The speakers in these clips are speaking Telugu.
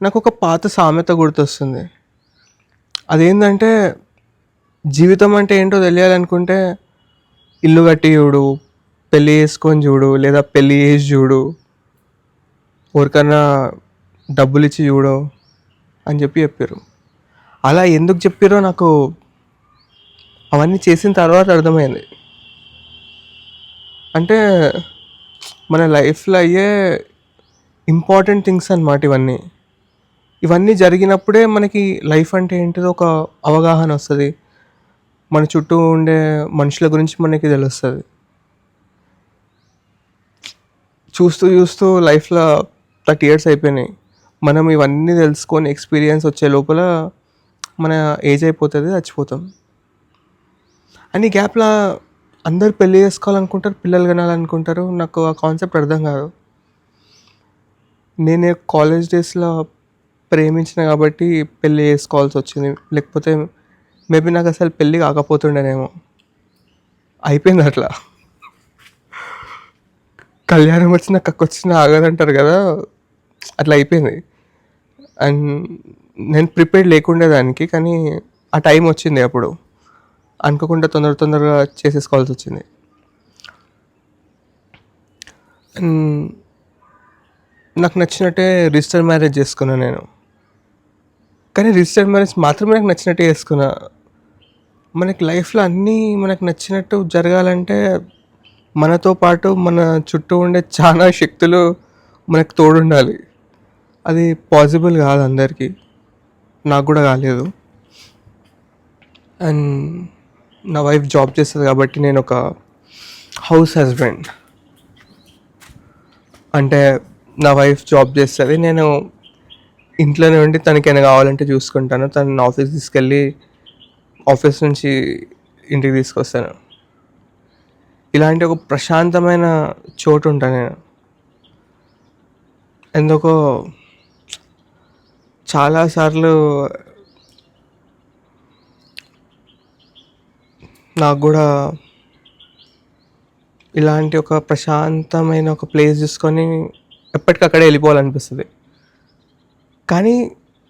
నాకొక పాత సామెత గుర్తొస్తుంది. అదేందంటే, జీవితం అంటే ఏంటో తెలియాలనుకుంటే ఇల్లు కట్టి చూడు, పెళ్లి చేసుకొని చూడు, లేదా పెళ్లి చేసి చూడు, ఎవరికన్నా డబ్బులిచ్చి చూడు అని చెప్పారు. అలా ఎందుకు చెప్పారో నాకు అవన్నీ చేసిన తర్వాత అర్థమైంది. అంటే మన లైఫ్లో అయ్యే ఇంపార్టెంట్ థింగ్స్ అన్నమాట ఇవన్నీ. ఇవన్నీ జరిగినప్పుడే మనకి లైఫ్ అంటే ఏంటిదో ఒక అవగాహన వస్తుంది. మన చుట్టూ ఉండే మనుషుల గురించి మనకి తెలుస్తుంది. చూస్తూ చూస్తూ లైఫ్లో 30 years అయిపోయినాయి. మనం ఇవన్నీ తెలుసుకొని ఎక్స్పీరియన్స్ వచ్చే లోపల మన ఏజ్ అయిపోతుంది, చచ్చిపోతాం. అని గ్యాప్లో అందరు పెళ్ళి చేసుకోవాలనుకుంటారు, పిల్లలు కనాలనుకుంటారు. నాకు ఆ కాన్సెప్ట్ అర్థం కాదు. నేను కాలేజ్ డేస్లో ప్రేమించిన కాబట్టి పెళ్ళి చేసుకోవాల్సి వచ్చింది. లేకపోతే మేబీ నాకు అసలు పెళ్ళి కాకపోతుండేనేమో. అయిపోయింది అట్లా. కళ్యాణం వచ్చిన కక్కొచ్చిన ఆగదంటారు కదా, అట్లా అయిపోయింది. అండ్ నేను ప్రిపేర్డ్ లేకుండే దానికి, కానీ ఆ టైం వచ్చింది. అప్పుడు అనుకోకుండా తొందరగా చేసేసుకోవాల్సి వచ్చింది. అండ్ నాకు నచ్చినట్టే రిజిస్టర్ మ్యారేజ్ చేసుకున్నాను నేను. కానీ రిజిస్టర్ మ్యారేజ్ మాత్రమే నాకు నచ్చినట్టే చేసుకున్నా. మనకి లైఫ్లో అన్నీ మనకు నచ్చినట్టు జరగాలంటే మనతో పాటు మన చుట్టూ ఉండే చాలా శక్తులు మనకు తోడుండాలి. అది పాసిబుల్ కాదు అందరికీ. నాకు కూడా కాలేదు. అండ్ నా వైఫ్ జాబ్ చేస్తుంది కాబట్టి నేను ఒక హౌస్ హస్బెండ్. అంటే నా వైఫ్ జాబ్ చేస్తుంది, నేను ఇంట్లోనే ఉండి తనకైనా కావాలంటే చూసుకుంటాను. తను ఆఫీస్ తీసుకెళ్ళి ఆఫీస్ నుంచి ఇంటికి తీసుకొస్తాను. ఇలాంటి ఒక ప్రశాంతమైన చోటు ఉంటాను నేను. ఎందుకో చాలాసార్లు నాకు కూడా ఇలాంటి ఒక ప్రశాంతమైన ఒక ప్లేస్ చూసుకొని ఎప్పటికక్కడే వెళ్ళిపోవాలనిపిస్తుంది. కానీ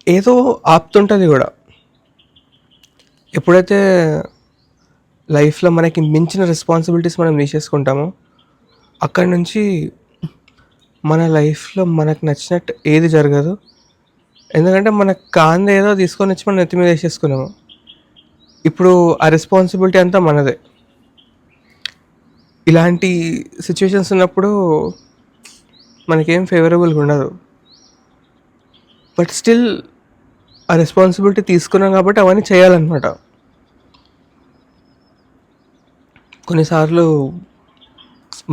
ఏదో ఆపుతుంటుంది కూడా. ఎప్పుడైతే లైఫ్లో మనకి మించిన రెస్పాన్సిబిలిటీస్ మనం తీసేసుకుంటామో అక్కడి నుంచి మన లైఫ్లో మనకు నచ్చినట్టు ఏది జరగదు. ఎందుకంటే మనకు కాంది ఏదో తీసుకొని వచ్చి మనం నెత్తి మీద వేసేసుకున్నాము. ఇప్పుడు ఆ రెస్పాన్సిబిలిటీ అంతా మనదే. ఇలాంటి సిచ్యువేషన్స్ ఉన్నప్పుడు మనకేం ఫేవరబుల్గా ఉండదు. బట్ స్టిల్ ఆ రెస్పాన్సిబిలిటీ తీసుకున్నాం కాబట్టి అవన్నీ చేయాలన్నమాట. కొన్నిసార్లు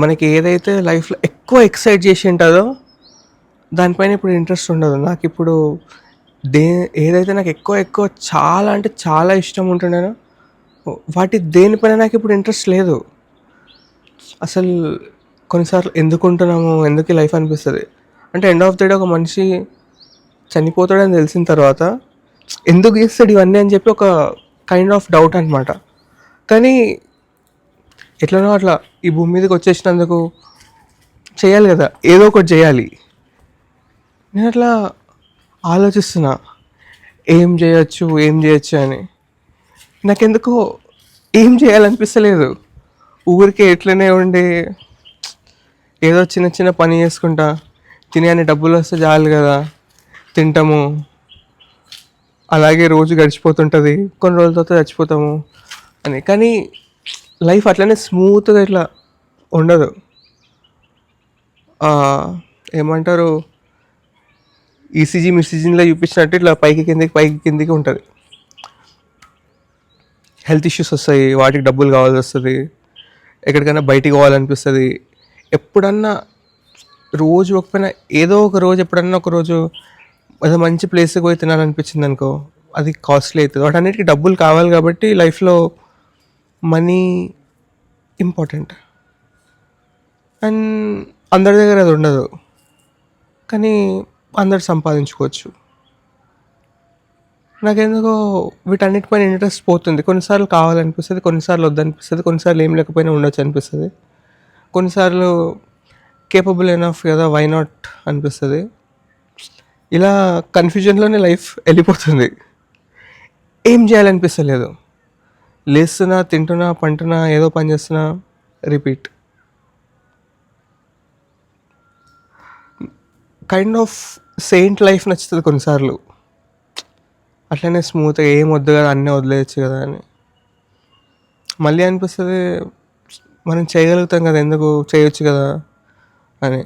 మనకి ఏదైతే లైఫ్లో ఎక్కువ ఎక్సైట్ చేసి ఉంటుందో దానిపైన ఇప్పుడు ఇంట్రెస్ట్ ఉండదు. నాకు ఇప్పుడు ఏదైతే నాకు ఎక్కువ చాలా అంటే చాలా ఇష్టం ఉంటుండేనో దేనిపైన నాకు ఇప్పుడు ఇంట్రెస్ట్ లేదు అసలు. కొన్నిసార్లు ఎందుకు ఉంటున్నాము, ఎందుకు లైఫ్ అనిపిస్తుంది. అంటే ఎండ్ ఆఫ్ ద డే ఒక మనిషి చనిపోతాడని తెలిసిన తర్వాత ఎందుకు చేస్తాడు ఇవన్నీ అని చెప్పి ఒక కైండ్ ఆఫ్ డౌట్ అనమాట. కానీ ఎట్లనో అట్లా ఈ భూమి మీదకి వచ్చేసినందుకు చేయాలి కదా, ఏదో ఒకటి చేయాలి. నేను అట్లా ఆలోచిస్తున్నా ఏం చేయొచ్చు అని. నాకెందుకో ఏం చేయాలనిపిస్తలేదు. ఊరికే ఎట్లనే ఉండి ఏదో చిన్న పని చేసుకుంటా, తినే అన్ని డబ్బులు వస్తే చాలు కదా, తింటాము, అలాగే రోజు గడిచిపోతుంటుంది, కొన్ని రోజుల తర్వాత చచ్చిపోతాము అని. కానీ లైఫ్ అట్లనే స్మూత్గా ఇట్లా ఉండదు. ఏమంటారు, మిసిజీలో చూపించినట్టు ఇట్లా పైకి కిందికి ఉంటుంది. హెల్త్ ఇష్యూస్ వస్తాయి, వాటికి డబ్బులు కావాల్సి వస్తుంది, ఎక్కడికైనా బయటికి పోవాలనిపిస్తుంది. ఎప్పుడన్నా రోజు ఒకపోయినా ఏదో ఒక రోజు ఏదో మంచి ప్లేస్కి పోయి తినాలనిపించింది అనుకో, అది కాస్ట్లీ అవుతుంది. వాటన్నిటికీ డబ్బులు కావాలి కాబట్టి లైఫ్లో మనీ ఇంపార్టెంట్. అండ్ అందరి దగ్గర అది ఉండదు, కానీ అందరు సంపాదించుకోవచ్చు. నాకెందుకో వీటన్నిటిపైన ఇంట్రెస్ట్ పోతుంది. కొన్నిసార్లు కావాలనిపిస్తుంది, కొన్నిసార్లు వద్దనిపిస్తుంది, కొన్నిసార్లు ఏం లేకపోయినా ఉండొచ్చు అనిపిస్తుంది, కొన్నిసార్లు కేపబుల్ ఎనఫ్ కదా, వై నాట్ అనిపిస్తుంది. ఇలా కన్‌ఫ్యూజన్‌లోనే లైఫ్ ఎళ్ళిపోతుంది. ఏం జేయాలనిపిస్తలేదు. లేస్తున్నా, తింటున్నా, పంటున్నా, ఏదో పని జేస్తున్నా, repeat. Kind of saint life నచ్చుతది కొన్నిసార్లు. అట్లనే స్మూత్‌గా ఏం వద్దు గదా! అన్నీ వదిలేయొచ్చు గదా! అని. మళ్ళీ అనిపిస్తది మనం చేయగలుగుతాం గదా! ఎందుకు చేయొచ్చు గదా! అని.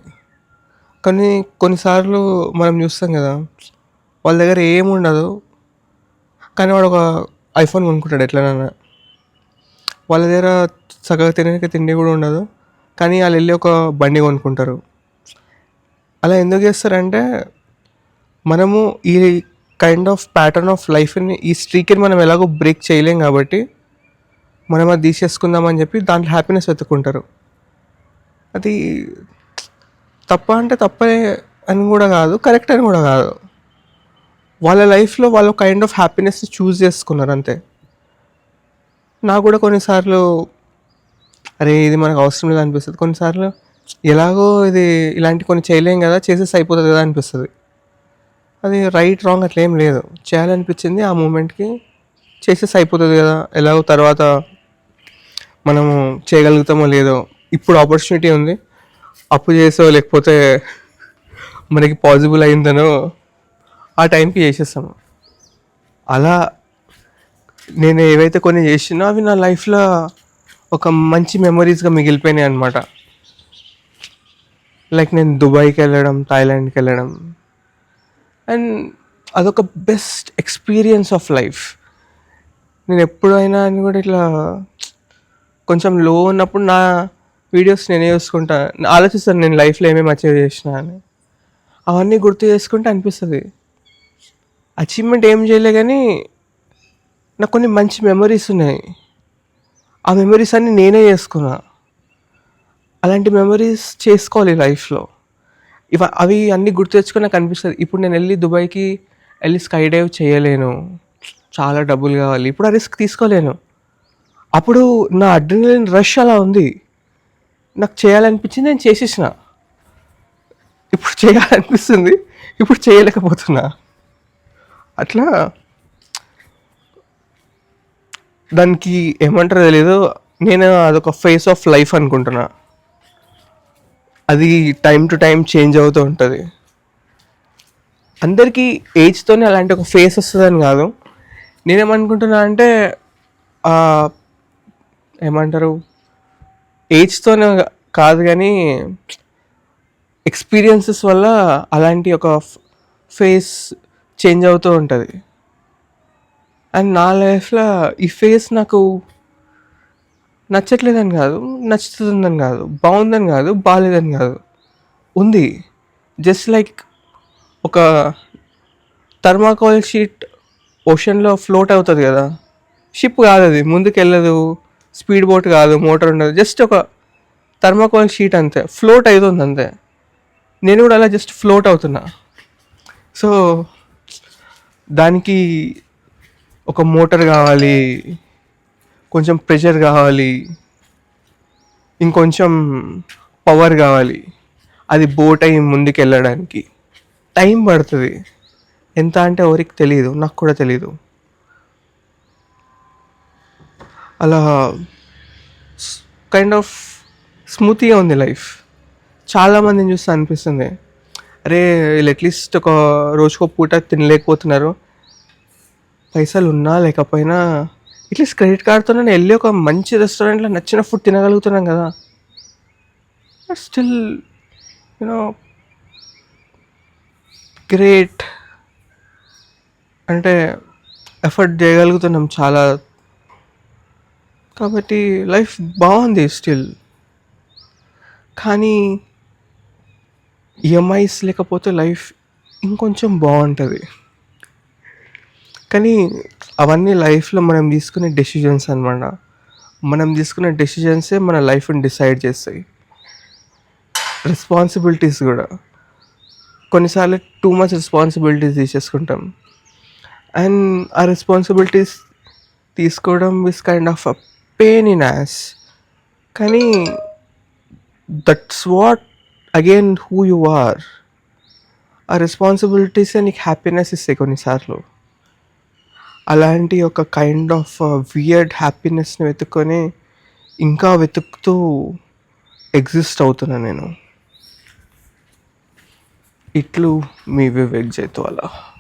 కానీ కొన్నిసార్లు మనం జూస్తాం గదా! వాళ్ళ దగ్గర ఏముండదు. కానీ వాడొక ఐఫోన్ కొనుక్కుంటాడు ఎట్లనైనా. వాళ్ళ దగ్గర చక్కగా తిననీకి తిండి గూడా ఉండదు. కానీ ఆళ్ళెళ్ళి ఒక బండి కొనుక్కుంటారు. అలా ఎందుకు జేస్తారంటే, మనము ఈ కైండ్ ఆఫ్ ప్యాటర్న్ ఆఫ్ లైఫ్‌ని ఈ స్ట్రీక్‌ని మనం ఎలాగో బ్రేక్ చేయలేం గాబట్టి, మనం అది తీసేసుకుందామని జెప్పి దాంట్లో హ్యాపీనెస్ వెతుక్కుంటారు. అది తప్పా అంటే తప్పే అని గూడా గాదు. కరెక్ట్ అని గూడా గాదు. వాళ్ళ లైఫ్‌లో వాళ్ళు కైండ్ ఆఫ్ హ్యాపీనెస్‌ని చూజ్ చేసుకున్నారు అంతే. నాకు గూడా కొన్నిసార్లు అరే! ఇది మనకు అవసరం లేదనిపిస్తది. కొన్నిసార్లు ఎలాగో ఇది ఇలాంటి కొన్ని చేయలేం గదా! చేసేస్తే అయిపోతది గదా! అనిపిస్తది. అది రైట్, రాంగ్ అట్లేం లేదు. చేయాలనిపించింది ఆ మూమెంట్‌కి చేసేస్తే అయిపోతది గదా! ఎలాగో తర్వాత మనము చేయగలుగుతామో లేదో. ఇప్పుడు ఆపర్చునిటీ ఉంది. అప్పు చేసో లేకపోతే మనకి పాసిబుల్ అయిందనో ఆ టైంకి చేసేస్తాము. అలా నేను ఏవైతే కొన్ని చేసినో అవి నా లైఫ్‌లో ఒక మంచి మెమోరీస్‌గా మిగిలిపోయినాయన్నమాట. లైక్ నేను దుబాయ్‌కెళ్ళడం, థాయిలాండ్‌కెళ్ళడం అండ్ అదొక బెస్ట్ ఎక్స్‌పీరియన్స్ ఆఫ్ లైఫ్. నేను ఎప్పుడైనా అని కూడా ఇట్లా కొంచెం లో ఉన్నప్పుడు నా వీడియోస్ నేనే చూసుకుంటా. ఆలోచిస్తాను నేను లైఫ్‌లో ఏమేమి అచీవ్ చేసినా అని. అవన్నీ గుర్తు చేసుకుంటే అనిపిస్తది. అచీవ్‌మెంట్ ఏం చేయలే గానీ నాకు కొన్ని మంచి మెమోరీస్ ఉన్నాయి. ఆ మెమోరీస్ అన్నీ నేనే చేసుకున్నా. అలాంటి మెమోరీస్ చేసుకోవాలి లైఫ్‌లో. అవి అన్నీ గుర్తు తెచ్చుకొని నాకు అనిపిస్తది. ఇప్పుడు నేను దుబాయ్‌కి ఎళ్లి స్కై డైవ్ చేయలేను. చాలా డబ్బులు కావాలి. ఇప్పుడు ఆ రిస్క్ తీసుకోలేను. అప్పుడు నా అడ్రినలిన్ రష్ అలా ఉంది. నాకు చేయాలనిపించింది నేను చేసేసిన. ఇప్పుడు చేయాలనిపిస్తుంది. ఇప్పుడు చేయలేకపోతున్నా. అట్లా దానికి ఏమంటారో తెలీదు. నేను అదొక ఫేజ్ ఆఫ్ లైఫ్ అనుకుంటున్నా. అది టైమ్ టు టైమ్ చేంజ్ అవుతూ ఉంటది. అందరికీ ఏజ్‌తోనే అలాంటి ఒక ఫేజ్ వస్తదని కాదు. నేనేమనుకుంటున్నా అంటే ఆహ్, ఏమంటారు ఏజ్‌తోనే కాదు గానీ ఎక్స్‌పీరియన్సెస్ వల్ల అలాంటి ఒక ఫేస్ చేంజ్ అవుతూ ఉంటది. అండ్ నా లైఫ్‌లో ఈ ఫేస్ నాకు నచ్చట్లేదని కాదు, నచ్చుతుందని కాదు, బావుందని కాదు, బాలేదని కాదు. ఉంది. జస్ట్ లైక్ ఒక థర్మాకోల్ షీట్ ఓషన్‌లో ఫ్లోట్ అవుతది కదా! షిప్ కాదది. ముందుకెళ్ళదు. స్పీడ్ బోట్ కాదు. మోటార్ ఉండదు. జస్ట్ ఒక థర్మాకోల్ షీట్ అంతే. ఫ్లోట్ అయితుంది అంతే. నేను కూడా అలా జస్ట్ ఫ్లోట్ అవుతున్నా. సో, దానికి ఒక మోటార్ కావాలి. కొంచెం ప్రెషర్ కావాలి. ఇంకొంచెం పవర్ కావాలి. అది బోట్ అయ్యి ముందుకెళ్ళడానికి. టైం పడుతది. ఎంత అంటే ఎవరికి తెలీదు. నాకు కూడా తెలీదు. అలా కైండ్ ఆఫ్ స్మూతీగా ఉంది లైఫ్. చాలామందిని చూస్తే అనిపిస్తుంది. అరే! వీళ్ళు అట్లీస్ట్ ఒక రోజుకో పూట తినలేకపోతున్నారు. పైసలున్నా లేకపోయినా అట్లీస్ట్ క్రెడిట్ కార్డ్‌తోనైనా ఎళ్లి ఒక మంచి రెస్టారెంట్‌లో నచ్చిన ఫుడ్ తినగలుగుతున్నాం కదా! Still you know great. అంటే ఎఫర్ట్ చేయగలుగుతున్నాం చాలా. కాబట్టి లైఫ్ బావుంది స్టిల్. కానీ ఈఎంఐస్ లేకపోతే లైఫ్ ఇంకొంచెం బావుంటది. కానీ అవన్నీ లైఫ్‌లో మనం తీసుకునే డెసిషన్స్ అనమాట. మనం తీసుకునే డెసిషన్సే మన లైఫ్‌ని డిసైడ్ చేస్తాయి. రెస్పాన్సిబిలిటీస్ గూడా. కొన్నిసార్లు టూ మచ్ రెస్పాన్సిబిలిటీస్ తీసేసుకుంటాం. అండ్ ఆ రెస్పాన్సిబిలిటీస్ తీసుకోవడం is kind of a pain in ass. కానీ that's what again who you are. ఆ రెస్పాన్సిబిలిటీసే నీకు హ్యాపీనెస్ ఇస్తాయి కొన్నిసార్లు. అలాంటి ఒక కైండ్ ఆఫ్ వియర్డ్ హ్యాపీనెస్ని వెతుక్కొని ఇంకా వెతుకుతూ ఎగ్జిస్ట్ అవుతున్నా నేను. ఇట్లు మీ వివేక్ జైత్వాలా.